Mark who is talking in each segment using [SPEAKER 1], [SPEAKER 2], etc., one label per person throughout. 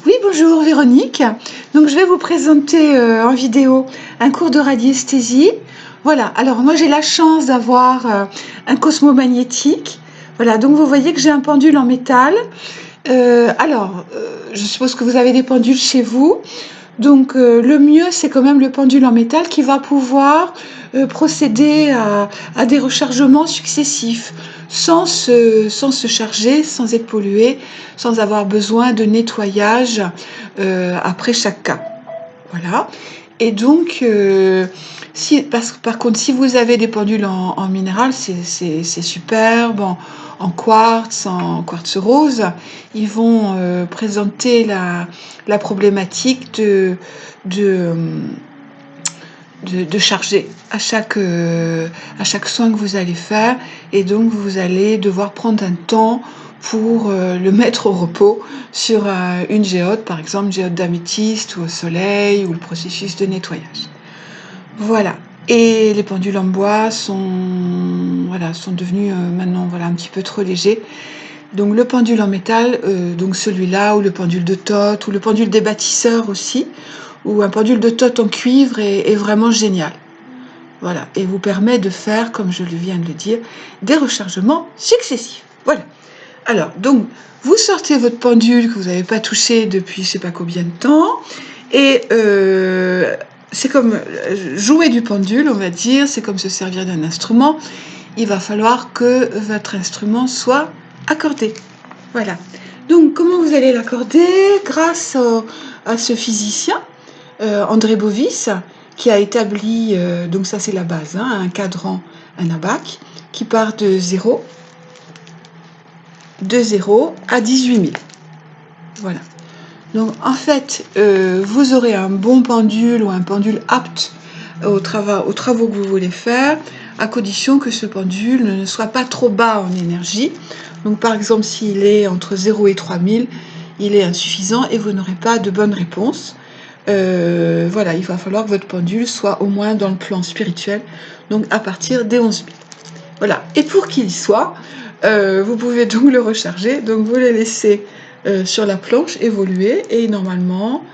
[SPEAKER 1] Oui, bonjour Véronique. Donc je vais vous présenter en vidéo un cours de radiesthésie. Voilà, alors moi j'ai la chance d'avoir un cosmomagnétique. Voilà, donc vous voyez que j'ai un pendule en métal. Je suppose que vous avez des pendules chez vous. Donc le mieux, c'est quand même le pendule en métal qui va pouvoir procéder à des rechargements successifs sans se charger, sans être pollué, sans avoir besoin de nettoyage après chaque cas. Voilà. Et donc, par contre, si vous avez des pendules en minéral, c'est superbe, en quartz rose, ils vont présenter la problématique de, de charger à chaque soin que vous allez faire. Et donc, vous allez devoir prendre un temps pour le mettre au repos sur une géode, par exemple géode d'améthyste ou au soleil, ou le processus de nettoyage. Voilà. Et les pendules en bois sont devenus maintenant un petit peu trop légers. Donc le pendule en métal, donc celui-là, ou le pendule de Thoth, ou le pendule des bâtisseurs aussi, ou un pendule de Thoth en cuivre est vraiment génial. Voilà, et vous permet de faire, comme je viens de le dire, des rechargements successifs. Voilà. Alors, donc, vous sortez votre pendule que vous n'avez pas touché depuis je ne sais pas combien de temps, et c'est comme jouer du pendule, on va dire, c'est comme se servir d'un instrument. Il va falloir que votre instrument soit accordé. Voilà. Donc, comment vous allez l'accorder? Grâce à ce physicien, André Bovis, qui a établi, donc ça c'est la base, un cadran, un abaque, qui part de 0 à 18 000. Voilà. Donc en fait, vous aurez un bon pendule ou un pendule apte aux travaux que vous voulez faire, à condition que ce pendule ne soit pas trop bas en énergie. Donc par exemple, s'il est entre 0 et 3000, il est insuffisant et vous n'aurez pas de bonne réponse. Voilà, il va falloir que votre pendule soit au moins dans le plan spirituel, donc à partir des 11 000. Voilà, et pour qu'il y soit, vous pouvez donc le recharger, donc vous le laissez sur la planche évoluer et normalement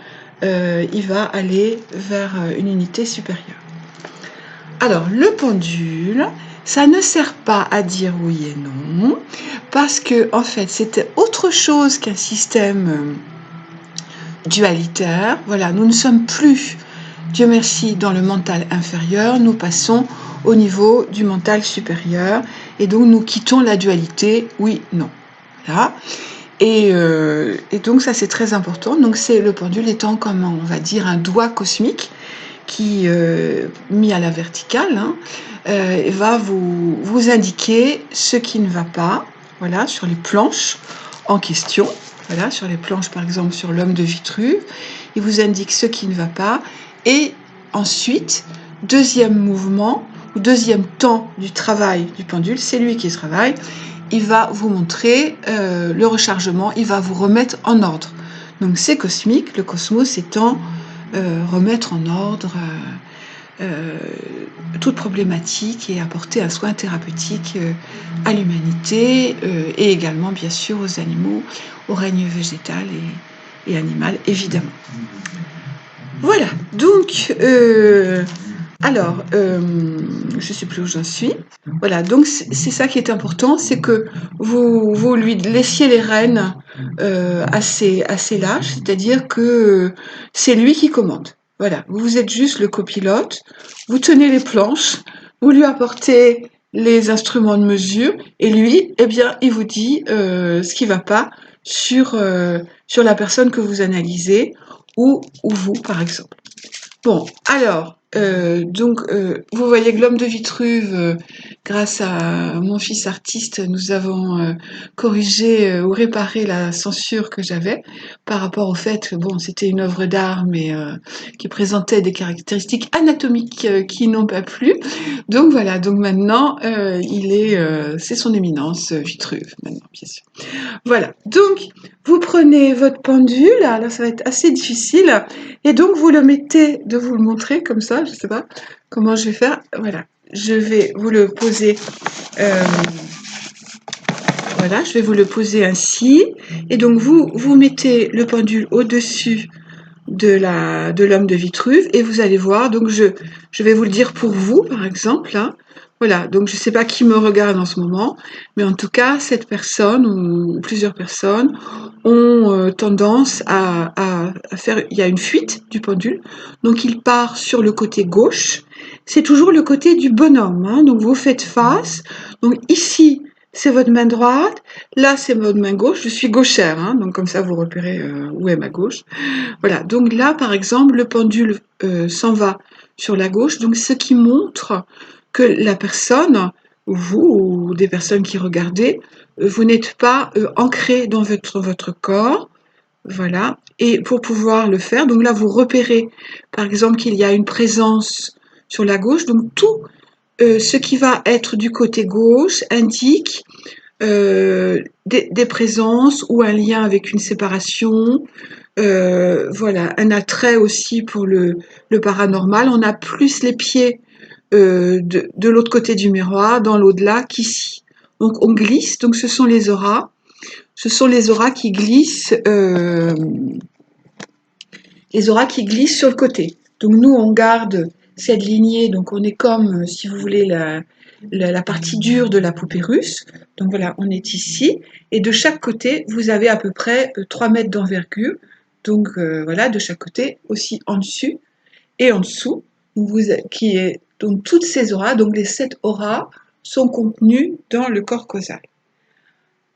[SPEAKER 1] il va aller vers une unité supérieure. Alors le pendule, ça ne sert pas à dire oui et non, parce que en fait c'était autre chose qu'un système dualitaire. Voilà, nous ne sommes plus, Dieu merci, dans le mental inférieur, nous passons au niveau du mental supérieur, et donc nous quittons la dualité, oui, non. Voilà. Et donc ça c'est très important. Donc c'est le pendule étant comme on va dire un doigt cosmique qui, mis à la verticale, va vous indiquer ce qui ne va pas, voilà, sur les planches en question. Voilà, sur les planches par exemple sur l'homme de Vitruve, il vous indique ce qui ne va pas. Et ensuite, deuxième mouvement, ou deuxième temps du travail du pendule, c'est lui qui travaille. Il va vous montrer le rechargement, il va vous remettre en ordre. Donc c'est cosmique, le cosmos étant remettre en ordre toute problématique et apporter un soin thérapeutique à l'humanité et également bien sûr aux animaux, au règne végétal et animal évidemment. Voilà, donc je ne sais plus où j'en suis. Voilà, donc c'est ça qui est important, c'est que vous lui laissiez les rênes assez lâches, c'est-à-dire que c'est lui qui commande. Voilà, vous êtes juste le copilote, vous tenez les planches, vous lui apportez les instruments de mesure, et lui, eh bien, il vous dit ce qui ne va pas sur la personne que vous analysez, ou vous, par exemple. Bon, alors, vous voyez que l'homme de Vitruve, grâce à mon fils artiste, nous avons corrigé ou réparé la censure que j'avais par rapport au fait que bon, c'était une œuvre d'art, mais qui présentait des caractéristiques anatomiques qui n'ont pas plu. Donc voilà, donc maintenant, c'est son éminence Vitruve, maintenant, bien sûr. Voilà, donc vous prenez votre pendule, là ça va être assez difficile, et donc vous le mettez, de vous le montrer comme ça, je ne sais pas comment je vais faire, voilà, je vais vous le poser Voilà, je vais vous le poser ainsi. Et donc, vous mettez le pendule au-dessus de l'homme de Vitruve et vous allez voir, donc je vais vous le dire pour vous, par exemple. Hein. Voilà, donc je ne sais pas qui me regarde en ce moment, mais en tout cas, cette personne ou plusieurs personnes ont tendance à faire, il y a une fuite du pendule, donc il part sur le côté gauche, c'est toujours le côté du bonhomme, hein, donc vous faites face, donc ici c'est votre main droite, là c'est votre main gauche, je suis gauchère, hein, donc comme ça vous repérez où est ma gauche, voilà, donc là par exemple le pendule s'en va sur la gauche, donc ce qui montre que la personne, vous ou des personnes qui regardez, vous n'êtes pas ancré dans votre corps, voilà. Et pour pouvoir le faire, donc là vous repérez par exemple qu'il y a une présence sur la gauche, donc tout ce qui va être du côté gauche indique des présences ou un lien avec une séparation, voilà, un attrait aussi pour le paranormal. On a plus les pieds de l'autre côté du miroir, dans l'au-delà, qu'ici. Donc on glisse, donc ce sont les auras. Ce sont les auras qui glissent, sur le côté. Donc nous, on garde cette lignée, donc on est comme, si vous voulez, la partie dure de la poupée russe. Donc voilà, on est ici. Et de chaque côté, vous avez à peu près 3 mètres d'envergure. Donc voilà, de chaque côté, aussi en dessus et en dessous, donc toutes ces auras, donc les 7 auras, sont contenues dans le corps causal.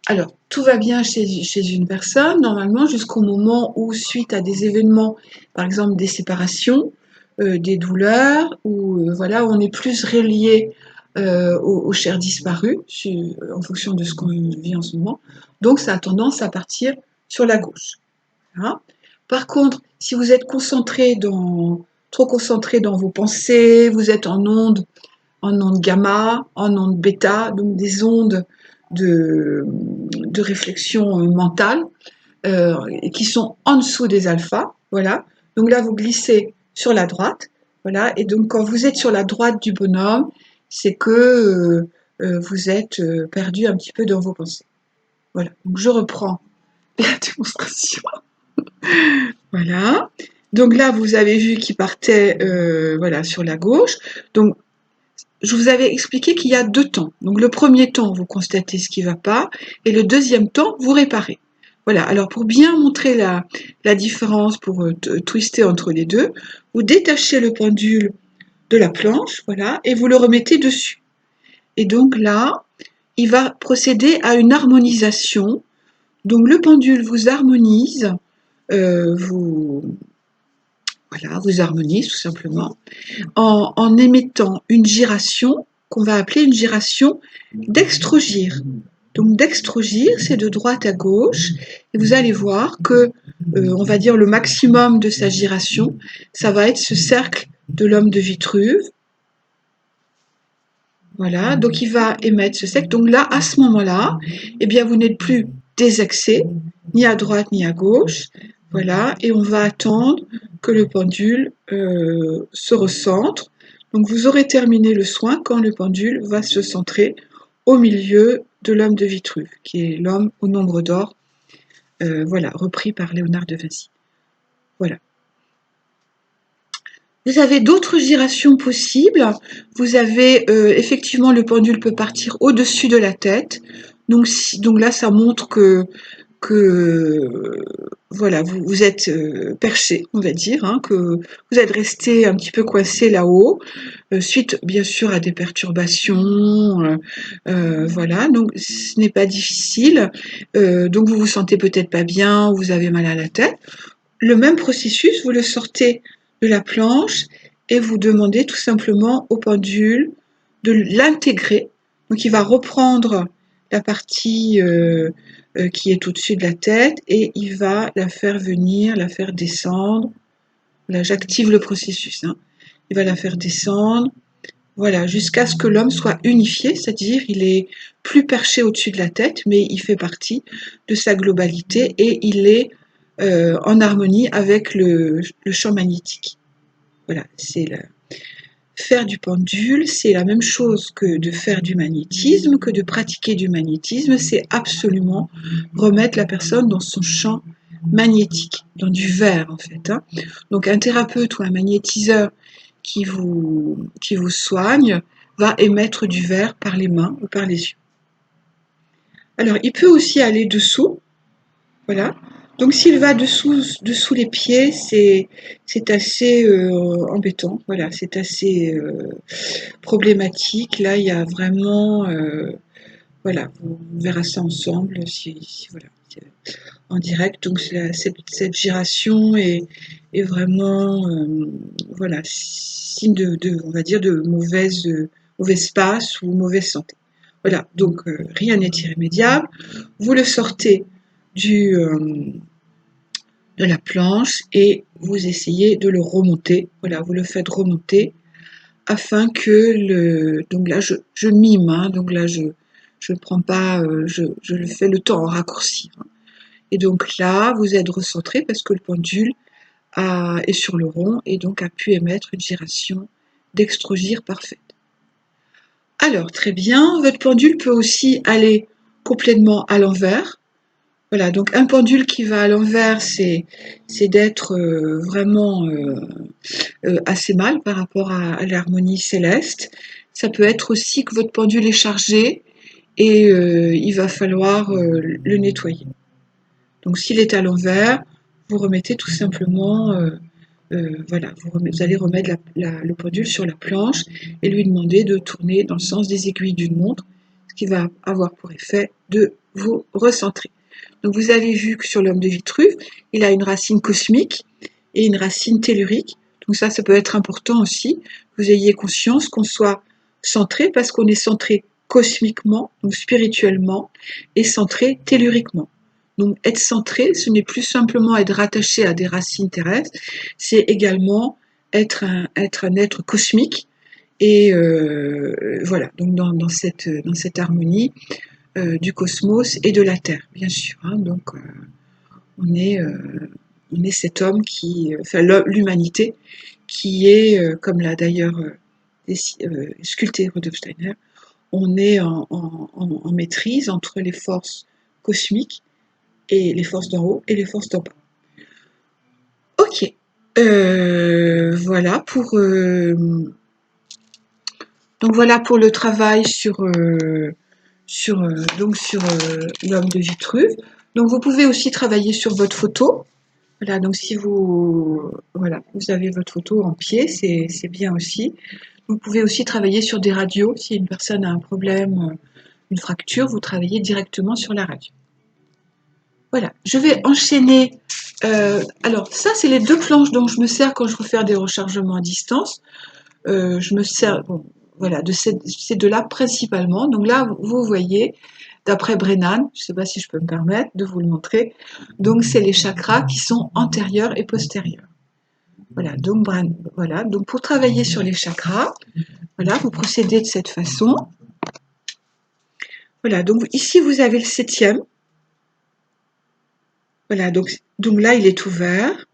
[SPEAKER 1] Alors, tout va bien chez une personne, normalement, jusqu'au moment où, suite à des événements, par exemple des séparations, des douleurs, ou voilà, on est plus relié aux chers disparus, en fonction de ce qu'on vit en ce moment. Donc, ça a tendance à partir sur la gauche. Hein. Par contre, si vous êtes trop concentré dans vos pensées, vous êtes en ondes gamma, en ondes bêta, donc des ondes de réflexion mentale qui sont en dessous des alphas, voilà. Donc là, vous glissez sur la droite, voilà. Et donc, quand vous êtes sur la droite du bonhomme, c'est que vous êtes perdu un petit peu dans vos pensées. Voilà. Donc, je reprends la démonstration. Voilà. Donc là, vous avez vu qu'il partait voilà, sur la gauche. Donc, je vous avais expliqué qu'il y a 2 temps. Donc le premier temps, vous constatez ce qui ne va pas, et le deuxième temps, vous réparez. Voilà, alors pour bien montrer la différence, pour twister entre les deux, vous détachez le pendule de la planche, voilà, et vous le remettez dessus. Et donc là, il va procéder à une harmonisation. Donc le pendule vous harmonise, vous harmonise tout simplement, en émettant une gyration qu'on va appeler une gyration dextrogyre. Donc dextrogyre, c'est de droite à gauche, et vous allez voir que, on va dire le maximum de sa gyration, ça va être ce cercle de l'homme de Vitruve. Voilà, donc il va émettre ce cercle. Donc là, à ce moment-là, eh bien, vous n'êtes plus désaxé, ni à droite ni à gauche. Voilà, et on va attendre que le pendule se recentre. Donc vous aurez terminé le soin quand le pendule va se centrer au milieu de l'homme de Vitruve, qui est l'homme au nombre d'or, voilà, repris par Léonard de Vinci. Voilà. Vous avez d'autres gyrations possibles. Vous avez effectivement, le pendule peut partir au-dessus de la tête. Donc là, ça montre que voilà, vous êtes perché, on va dire, hein, que vous êtes resté un petit peu coincé là-haut, suite bien sûr à des perturbations, voilà, donc ce n'est pas difficile, donc vous vous sentez peut-être pas bien, vous avez mal à la tête. Le même processus, vous le sortez de la planche et vous demandez tout simplement au pendule de l'intégrer. Donc il va reprendre la partie qui est au-dessus de la tête et il va la faire venir, la faire descendre. Là, j'active le processus. Hein. Il va la faire descendre, voilà, jusqu'à ce que l'homme soit unifié, c'est-à-dire il est plus perché au-dessus de la tête, mais il fait partie de sa globalité et il est en harmonie avec le champ magnétique. Voilà, faire du pendule, c'est la même chose que de faire du magnétisme, que de pratiquer du magnétisme, c'est absolument remettre la personne dans son champ magnétique, dans du vert en fait. Hein. Donc un thérapeute ou un magnétiseur qui vous soigne va émettre du vert par les mains ou par les yeux. Alors il peut aussi aller dessous, voilà. Donc s'il va dessous les pieds, c'est assez embêtant, voilà, c'est assez problématique. Là, il y a vraiment, voilà, on verra ça ensemble voilà, en direct. Donc cette giration est vraiment, voilà, signe on va dire, de mauvaise passe ou mauvaise santé. Voilà, donc rien n'est irrémédiable. Vous le sortez de la planche et vous essayez de le remonter. Voilà, vous le faites remonter afin que donc là je mime, hein, donc là je ne prends pas, je le fais le temps en raccourci. Hein. Et donc là, vous êtes recentré parce que le pendule est sur le rond et donc a pu émettre une giration dextrogire parfaite. Alors, très bien, votre pendule peut aussi aller complètement à l'envers. Voilà, donc un pendule qui va à l'envers, c'est d'être vraiment assez mal par rapport à l'harmonie céleste. Ça peut être aussi que votre pendule est chargé et il va falloir le nettoyer. Donc s'il est à l'envers, vous remettez tout simplement, voilà, vous allez remettre le pendule sur la planche et lui demander de tourner dans le sens des aiguilles d'une montre, ce qui va avoir pour effet de vous recentrer. Donc vous avez vu que sur l'homme de Vitruve, il a une racine cosmique et une racine tellurique. Donc ça peut être important aussi, que vous ayez conscience qu'on soit centré parce qu'on est centré cosmiquement, donc spirituellement, et centré telluriquement. Donc être centré, ce n'est plus simplement être rattaché à des racines terrestres, c'est également être un être cosmique. Et voilà, donc dans cette harmonie du cosmos et de la Terre, bien sûr. Hein, donc on est cet homme enfin l'humanité, qui est, comme l'a d'ailleurs sculpté Rudolf Steiner, on est en maîtrise entre les forces cosmiques et les forces d'en haut et les forces d'en bas. Ok, voilà pour donc voilà pour le travail sur l'homme de Vitruve. Donc vous pouvez aussi travailler sur votre photo. Voilà, donc si vous avez votre photo en pied, c'est bien aussi. Vous pouvez aussi travailler sur des radios. Si une personne a un problème, une fracture, vous travaillez directement sur la radio. Voilà, je vais enchaîner. Alors ça, c'est les deux planches dont je me sers quand je veux faire des rechargements à distance. Je me sers voilà, de ces deux-là principalement. Donc là, vous voyez, d'après Brennan, je ne sais pas si je peux me permettre de vous le montrer, donc c'est les chakras qui sont antérieurs et postérieurs. Voilà, donc pour travailler sur les chakras, voilà, vous procédez de cette façon. Voilà, donc ici vous avez le 7e. Voilà, donc là il est ouvert.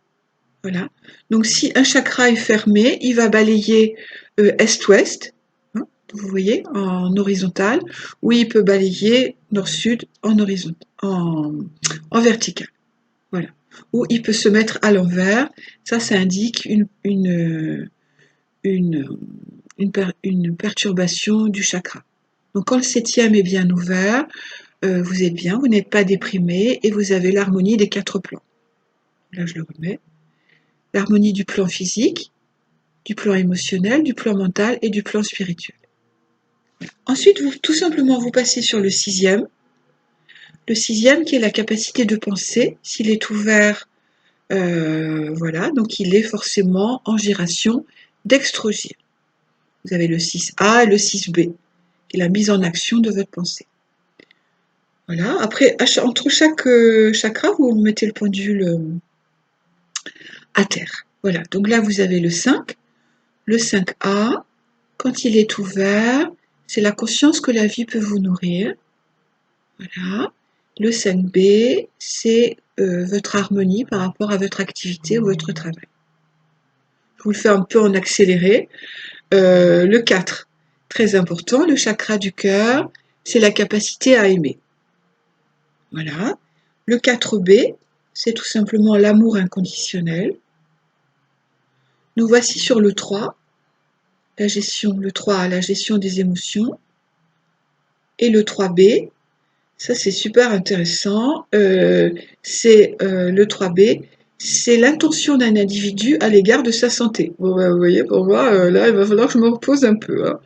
[SPEAKER 1] Voilà. Donc si un chakra est fermé, il va balayer est-ouest, hein, vous voyez, en horizontal, ou il peut balayer nord-sud en horizontal, en vertical. Voilà. Ou il peut se mettre à l'envers. Ça indique une perturbation du chakra. Donc quand le 7e est bien ouvert, vous êtes bien, vous n'êtes pas déprimé et vous avez l'harmonie des 4 plans. Là je le remets. L'harmonie du plan physique, du plan émotionnel, du plan mental et du plan spirituel. Ensuite, tout simplement, vous passez sur le 6e. Le 6e qui est la capacité de penser. S'il est ouvert, voilà, donc il est forcément en giration dextrogire. Vous avez le 6A et le 6B, qui est la mise en action de votre pensée. Voilà, après, entre chaque chakra, vous mettez le pendule à terre. Voilà, donc là, vous avez le 5. Le 5A, quand il est ouvert, c'est la conscience que la vie peut vous nourrir. Voilà. Le 5B, c'est votre harmonie par rapport à votre activité ou votre travail. Je vous le fais un peu en accéléré. Le 4, très important, le chakra du cœur, c'est la capacité à aimer. Voilà. Le 4B, c'est tout simplement l'amour inconditionnel. Nous voici sur le 3, le 3, la gestion des émotions. Et le 3B, ça c'est super intéressant, c'est le 3B, c'est l'intention d'un individu à l'égard de sa santé. Bon, vous voyez, pour moi, là, il va falloir que je me repose un peu, hein.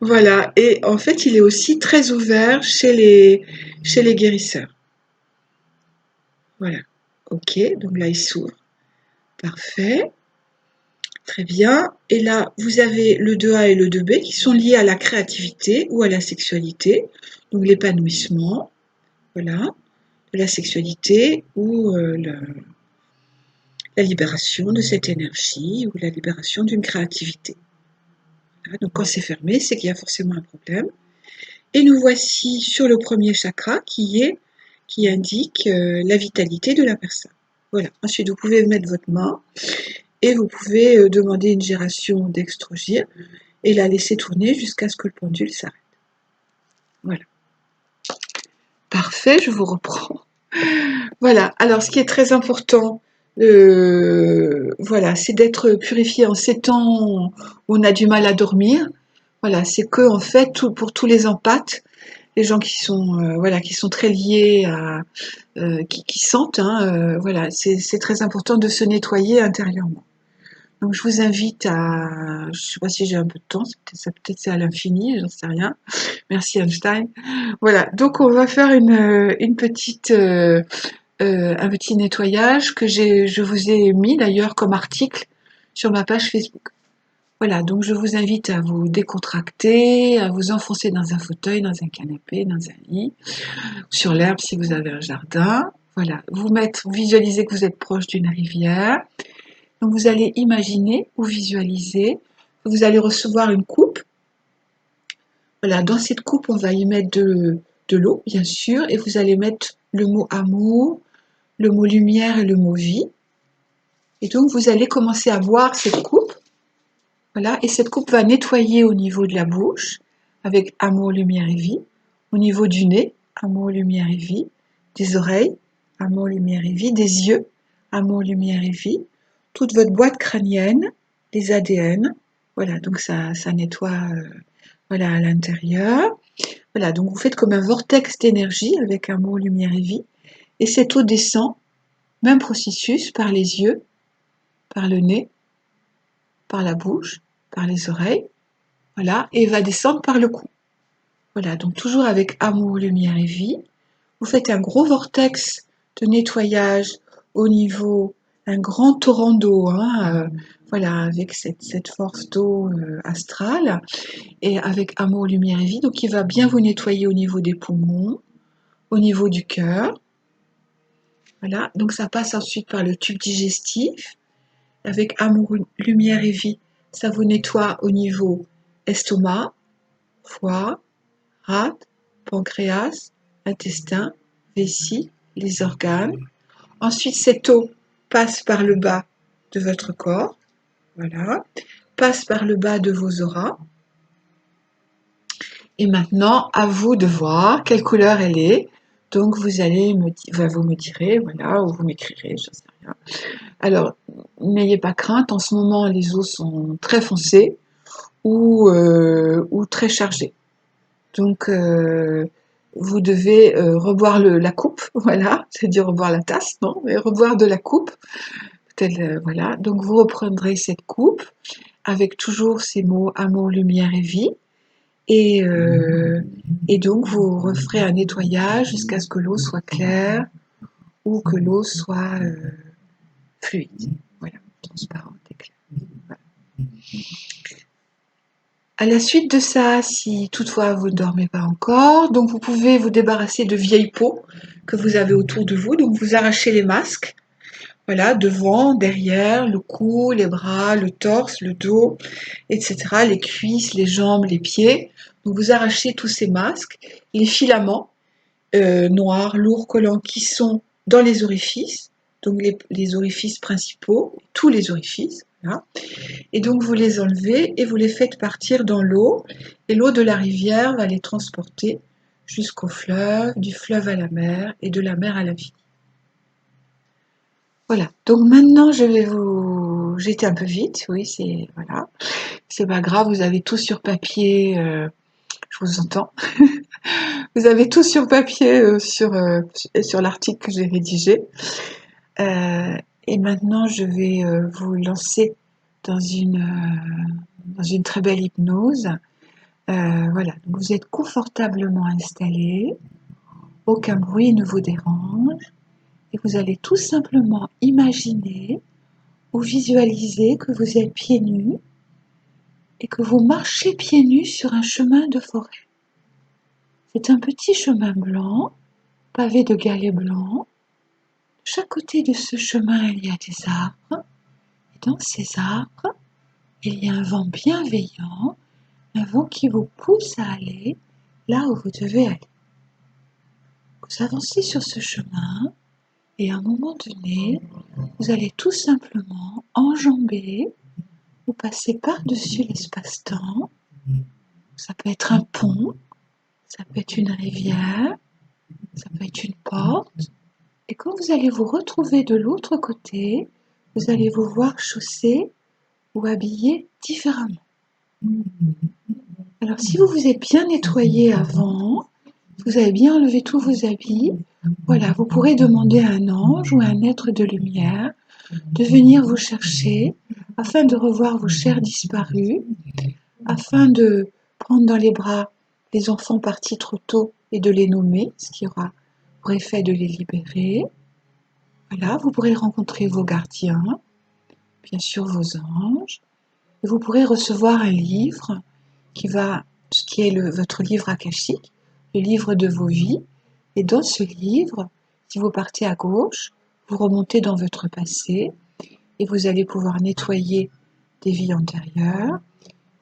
[SPEAKER 1] Voilà, et en fait, il est aussi très ouvert chez les guérisseurs. Voilà, ok, donc là, il s'ouvre. Parfait, très bien. Et là, vous avez le 2A et le 2B qui sont liés à la créativité ou à la sexualité, donc l'épanouissement, voilà, de la sexualité ou la libération de cette énergie ou la libération d'une créativité. Voilà, donc quand c'est fermé, c'est qu'il y a forcément un problème. Et nous voici sur le premier chakra qui indique la vitalité de la personne. Voilà. Ensuite, vous pouvez mettre votre main et vous pouvez demander une gération d'extrogir et la laisser tourner jusqu'à ce que le pendule s'arrête. Voilà. Parfait, je vous reprends. Voilà. Alors, ce qui est très important, voilà, c'est d'être purifié en ces temps où on a du mal à dormir. Voilà, c'est que en fait, pour tous les empathes, les gens qui sont voilà, qui sont très liés à qui sentent, hein, voilà, c'est très important de se nettoyer intérieurement. Donc je vous invite à, je sais pas si j'ai un peu de temps, peut-être c'est à l'infini, j'en sais rien. Merci Einstein. Voilà, donc on va faire une petite un petit nettoyage que je vous ai mis d'ailleurs comme article sur ma page Facebook. Voilà, donc je vous invite à vous décontracter, à vous enfoncer dans un fauteuil, dans un canapé, dans un lit, sur l'herbe si vous avez un jardin. Voilà, vous visualisez que vous êtes proche d'une rivière. Donc vous allez imaginer ou visualiser que vous allez recevoir une coupe. Voilà, dans cette coupe, on va y mettre de l'eau, bien sûr, et vous allez mettre le mot amour, le mot lumière et le mot vie. Et donc vous allez commencer à boire cette coupe. Voilà, et cette coupe va nettoyer au niveau de la bouche avec amour, lumière et vie, au niveau du nez, amour, lumière et vie, des oreilles, amour, lumière et vie, des yeux, amour, lumière et vie, toute votre boîte crânienne, les ADN. Voilà, donc ça nettoie voilà, à l'intérieur. Voilà, donc vous faites comme un vortex d'énergie avec amour, lumière et vie. Et cette eau descend, même processus, par les yeux, par le nez, par la bouche, par les oreilles, voilà, et va descendre par le cou. Voilà, donc toujours avec amour, lumière et vie. Vous faites un gros vortex de nettoyage au niveau, un grand torrent d'eau, hein, voilà, avec cette force d'eau astrale, et avec amour, lumière et vie, donc il va bien vous nettoyer au niveau des poumons, au niveau du cœur. Voilà, donc ça passe ensuite par le tube digestif, avec amour, lumière et vie, ça vous nettoie au niveau estomac, foie, rate, pancréas, intestin, vessie, les organes. Ensuite, cette eau passe par le bas de votre corps, voilà, passe par le bas de vos auras. Et maintenant, à vous de voir quelle couleur elle est. Donc, vous allez vous me direz, voilà, ou vous m'écrirez, je ne sais rien. Alors, n'ayez pas crainte, en ce moment, les eaux sont très foncées ou très chargées. Donc, vous devez reboire la coupe, voilà, c'est-à-dire reboire la tasse, non, mais reboire de la coupe. Voilà, donc vous reprendrez cette coupe avec toujours ces mots amour, lumière et vie. Et, donc vous referez un nettoyage jusqu'à ce que l'eau soit claire ou que l'eau soit fluide, voilà, transparente et claire. Voilà. À la suite de ça, si toutefois vous ne dormez pas encore, donc vous pouvez vous débarrasser de vieilles peaux que vous avez autour de vous. Donc vous arrachez les masques, voilà, devant, derrière, le cou, les bras, le torse, le dos, etc., les cuisses, les jambes, les pieds. Donc vous arrachez tous ces masques, les filaments noirs, lourds, collants qui sont dans les orifices, donc les orifices principaux, tous les orifices. Voilà. Et donc vous les enlevez et vous les faites partir dans l'eau. Et l'eau de la rivière va les transporter jusqu'au fleuve, du fleuve à la mer et de la mer à la vie. Voilà. Donc maintenant je vais vous... J'étais un peu vite, oui, c'est... Voilà. C'est pas grave, vous avez tout sur papier. Je vous entends. Vous avez tout sur papier sur l'article que j'ai rédigé. Euh, et maintenant, je vais vous lancer dans dans une très belle hypnose. Voilà, donc vous êtes confortablement installé, aucun bruit ne vous dérange, et vous allez tout simplement imaginer ou visualiser que vous êtes pieds nus et que vous marchez pieds nus sur un chemin de forêt. C'est un petit chemin blanc, pavé de galets blancs. De chaque côté de ce chemin, il y a des arbres, et dans ces arbres, il y a un vent bienveillant, un vent qui vous pousse à aller là où vous devez aller. Vous avancez sur ce chemin et à un moment donné, vous allez tout simplement enjamber ou passer par-dessus l'espace-temps. Ça peut être un pont, ça peut être une rivière, ça peut être une porte. Et quand vous allez vous retrouver de l'autre côté, vous allez vous voir chaussé ou habillé différemment. Alors si vous vous êtes bien nettoyé avant, vous avez bien enlevé tous vos habits, voilà, vous pourrez demander à un ange ou à un être de lumière de venir vous chercher afin de revoir vos chers disparus, afin de prendre dans les bras les enfants partis trop tôt et de les nommer, ce qui aura pour effet de les libérer. Voilà, vous pourrez rencontrer vos gardiens, bien sûr vos anges, et vous pourrez recevoir un livre qui est votre livre akashique, le livre de vos vies. Et dans ce livre, si vous partez à gauche, vous remontez dans votre passé et vous allez pouvoir nettoyer des vies antérieures.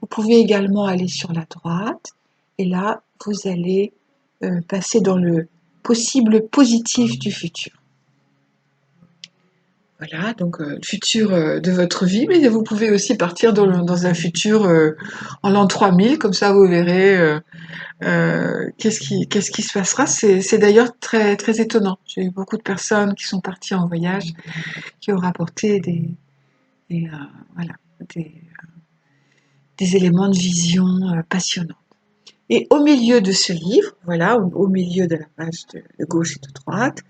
[SPEAKER 1] Vous pouvez également aller sur la droite et là, vous allez passer dans le possible positif du futur. Voilà, donc le futur de votre vie, mais vous pouvez aussi partir dans un futur en l'an 3000, comme ça vous verrez qu'est-ce qui se passera. C'est d'ailleurs très, très étonnant. J'ai eu beaucoup de personnes qui sont parties en voyage, qui ont rapporté des, voilà, des, des éléments de vision passionnants. Et au milieu de ce livre, voilà, au milieu de la page de gauche et de droite,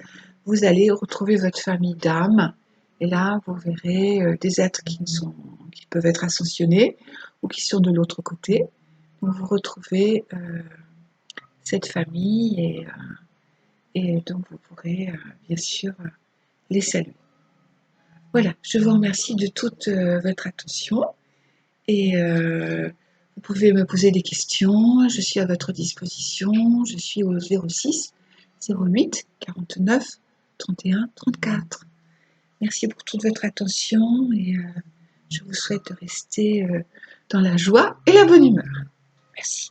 [SPEAKER 1] vous allez retrouver votre famille d'âmes. Et là, vous verrez des êtres qui peuvent être ascensionnés ou qui sont de l'autre côté. Donc, vous retrouvez cette famille et donc vous pourrez bien sûr les saluer. Voilà, je vous remercie de toute votre attention et vous pouvez me poser des questions, je suis à votre disposition, je suis au 06 08 49 31 34. Merci pour toute votre attention et je vous souhaite de rester dans la joie et la bonne humeur. Merci.